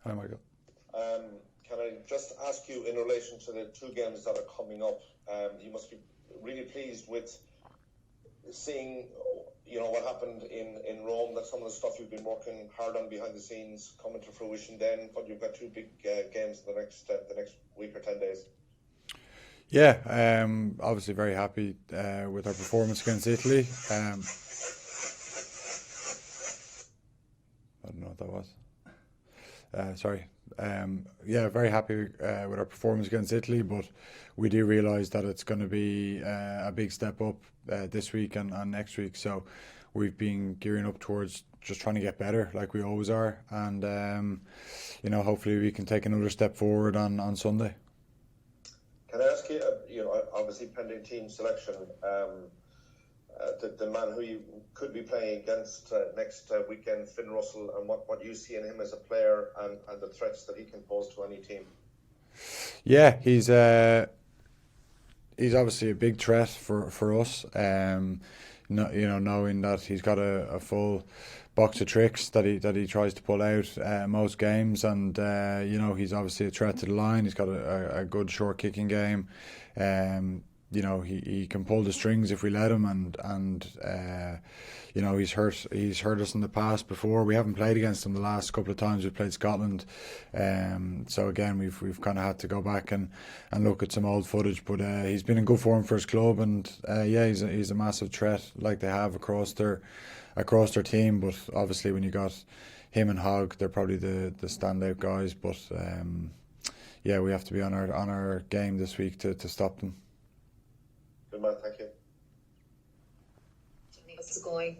Hi, Michael. Can I just ask you in relation to the two games that are coming up? You must be really pleased with seeing, what happened in Rome. That some of the stuff you've been working hard on behind the scenes coming to fruition. Then, but you've got two big games in the next week or 10 days. Yeah, obviously very happy with our performance against Italy. I don't know what that was. Sorry. Yeah, very happy with our performance against Italy, but we do realise that it's going to be a big step up this week and next week. So we've been gearing up towards just trying to get better, like we always are, and hopefully we can take another step forward on Sunday. Can I ask you, obviously pending team selection, the man who you could be playing against next weekend, Finn Russell, and what you see in him as a player and the threats that he can pose to any team? Yeah, he's obviously a big threat for us. Knowing that he's got a full box of tricks that he tries to pull out most games, and he's obviously a threat to the line. He's got a good short kicking game. He can pull the strings if we let him, and he's hurt us in the past before. We haven't played against him the last couple of times we've played Scotland, so again we've kind of had to go back and look at some old footage. But he's been in good form for his club, and he's a massive threat like they have across their team. But obviously when you got him and Hogg, they're probably the standout guys. But we have to be on our game this week to stop them. Good man, thank you. How's it going?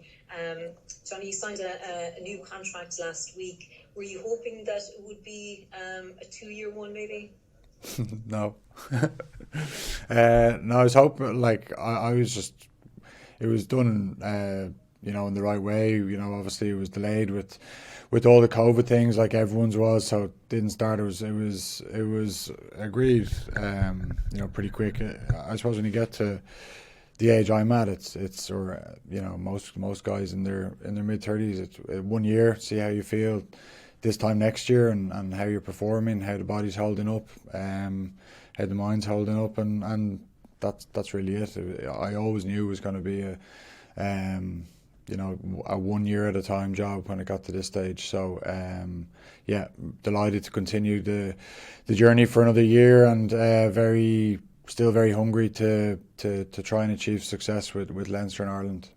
Johnny, you signed a new contract last week. Were you hoping that it would be a 2-year one, maybe? No. No, I was hoping, I was just, it was done, in the right way. Obviously it was delayed with all the COVID things, like everyone's was, so it didn't start. It was agreed, pretty quick. I suppose when you get to the age I'm at, most guys in their mid-30s, it's 1 year, see how you feel this time next year, and how you're performing, how the body's holding up, how the mind's holding up, and that's really it. I always knew it was going to be a 1 year at a time job when it got to this stage. So delighted to continue the journey for another year, and still very hungry to try and achieve success with Leinster and Ireland.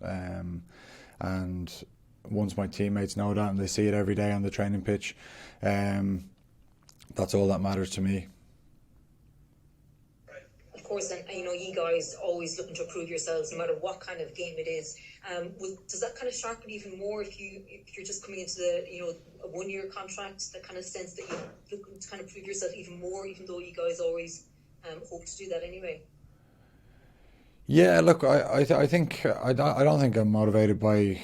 And once my teammates know that and they see it every day on the training pitch, that's all that matters to me. Of course, and you guys always looking to improve yourselves no matter what kind of game it is. Does that kind of sharpen even more if you're just coming into a 1 year contract, that kind of sense that you're looking to kind of prove yourself even more, even though you guys always hope to do that anyway? Yeah, look, I think I don't think I'm motivated by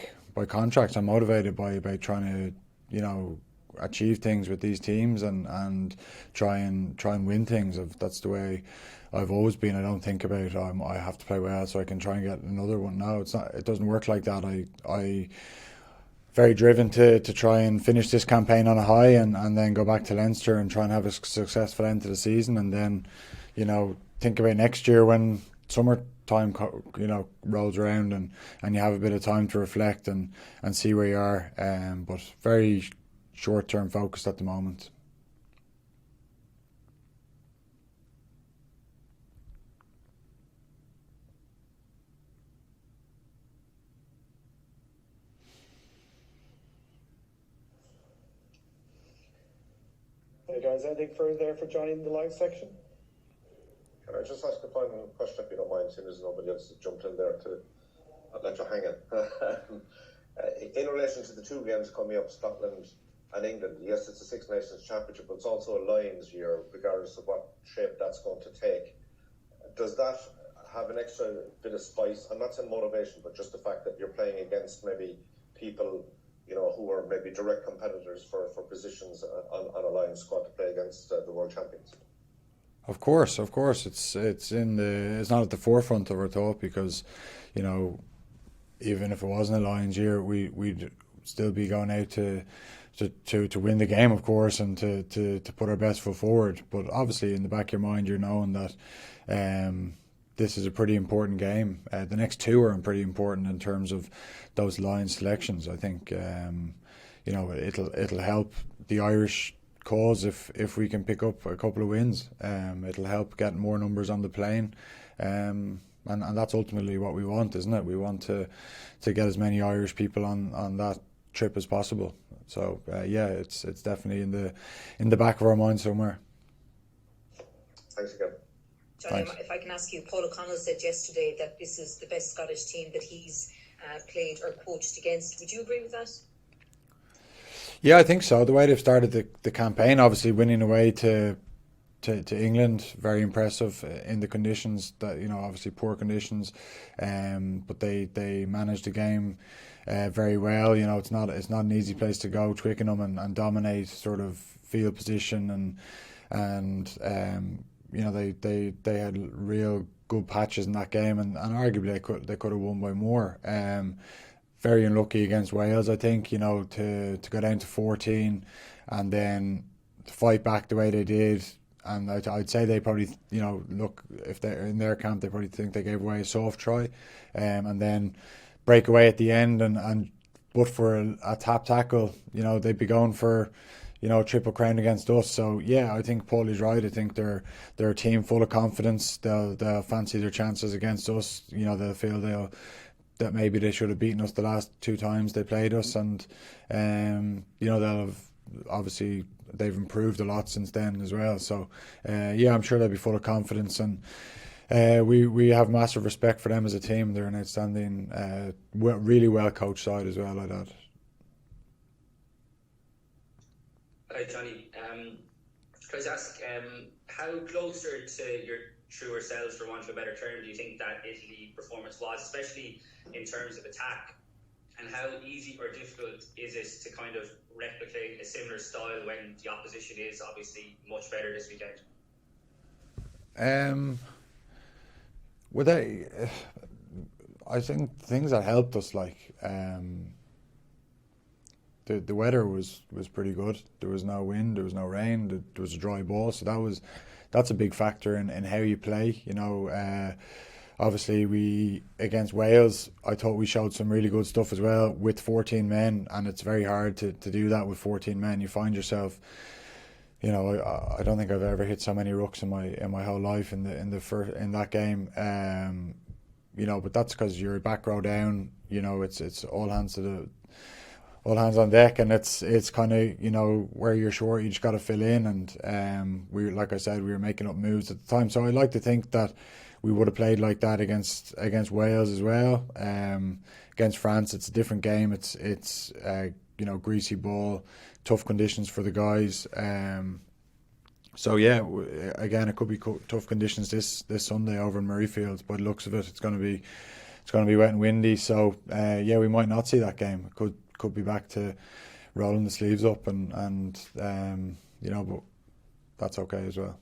contracts. I'm motivated by trying to achieve things with these teams and try and win things. That's the way I've always been. I don't think about I have to play well so I can try and get another one. No, it's not. It doesn't work like that. I very driven to try and finish this campaign on a high, and then go back to Leinster and try and have a successful end to the season, and then think about next year when summertime rolls around, and you have a bit of time to reflect and see where you are. But very short-term focused at the moment. Hey guys, anything further there for Johnny in the live section? Can I just ask a final question, if you don't mind, seeing as nobody else has jumped in there I'd let you hang in. In relation to the two games coming up, Scotland and England, yes, it's a Six Nations Championship, but it's also a Lions year, regardless of what shape that's going to take. Does that have an extra bit of spice? I'm not saying motivation, but just the fact that you're playing against maybe people who are maybe direct competitors for positions on a Lions squad to play against the world champions. Of course, it's not at the forefront of our thought, because even if it wasn't a Lions year, we'd still be going out to to win the game, of course, and to put our best foot forward. But obviously, in the back of your mind, you're knowing that this is a pretty important game. The next two are pretty important in terms of those line selections. I think it'll help the Irish cause if we can pick up a couple of wins. It'll help get more numbers on the plane. And that's ultimately what we want, isn't it? We want to get as many Irish people on that trip as possible. So it's definitely in the back of our mind somewhere. Thanks again. Johnny, if I can ask you, Paul O'Connell said yesterday that this is the best Scottish team that he's played or coached against. Would you agree with that? Yeah, I think so. The way they've started the campaign, obviously winning away to England, very impressive in the conditions that, obviously poor conditions, but they managed the game very well. It's not an easy place to go, Twickenham, and dominate sort of field position and they had real good patches in that game, and arguably they could have won by more. Very unlucky against Wales, I think, to go down to 14 and then to fight back the way they did. And I'd say they probably, look, if they're in their camp, they probably think they gave away a soft try, and then break away at the end. But for a tap tackle, they'd be going for, a triple crown against us. So yeah, I think Paulie's right. I think they're a team full of confidence. They'll fancy their chances against us. They'll feel that maybe they should have beaten us the last two times they played us, and they'll have obviously. They've improved a lot since then as well. So, I'm sure they'll be full of confidence, and we have massive respect for them as a team. They're an outstanding, really well coached side as well, I'd add. Hi, Johnny. Can I just ask, how closer to your truer selves, for want of a better term, do you think that Italy performance was, especially in terms of attack? And how easy or difficult is it to kind of replicate a similar style when the opposition is obviously much better this weekend? I think things that helped us, like the weather was pretty good. There was no wind, there was no rain, there was a dry ball, so that's a big factor in how you play. Obviously, against Wales, I thought we showed some really good stuff as well with 14 men, and it's very hard to do that with 14 men. You find yourself, I don't think I've ever hit so many rucks in my whole life in that game. But that's because you're back row down. It's all hands on deck, and it's kind of where you're short, you just got to fill in. And like I said, we were making up moves at the time. So I'd like to think that we would have played like that against Wales as well. Against France, it's a different game. It's greasy ball, tough conditions for the guys. So yeah, again, it could be tough conditions this Sunday over in Murrayfield. By the looks of it, it's going to be wet and windy. So we might not see that game. It could be back to rolling the sleeves up and but that's okay as well.